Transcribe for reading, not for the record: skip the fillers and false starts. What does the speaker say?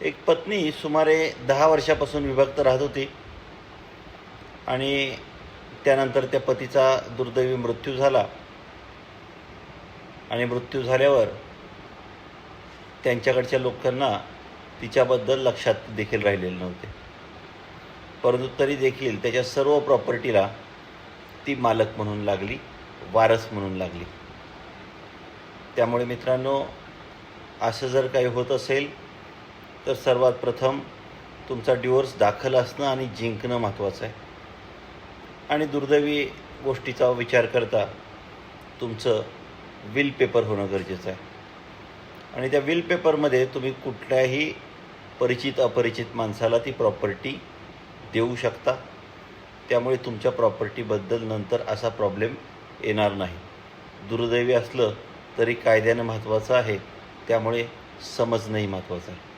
एक पत्नी सुमारे 10 वर्षापासून विभक्त राहत होती आणि त्यानंतर त्या पतीचा दुर्दैवी मृत्यू झाला आणि मृत्यू झाल्यावर त्यांच्याकडच्या लोकांना तिच्याबद्दल लक्षात देखील राहिलेले नव्हते. परंतु तरी देखील त्याच्या सर्व प्रॉपर्टीला ती मालक म्हणून लागली, वारस म्हणून लागली. त्यामुळे मित्रांनो, असं जर काही होत असेल तर सर्वात प्रथम तुमचा डिवोर्स दाखल असणं आणि जिंकणं महत्त्वाचं आहे. आणि दुर्दैवी गोष्टीचा विचार करता तुमचं विल पेपर होणं गरजेचं आहे. आणि त्या विल पेपरमध्ये तुम्ही कुठल्याही परिचित अपरिचित माणसाला ती प्रॉपर्टी देऊ शकता. त्यामुळे तुमच्या प्रॉपर्टीबद्दल नंतर असा प्रॉब्लेम येणार नाही. दुर्दैवी असलं तरी कायद्यानं महत्त्वाचं आहे, त्यामुळे समजणंही महत्त्वाचं आहे.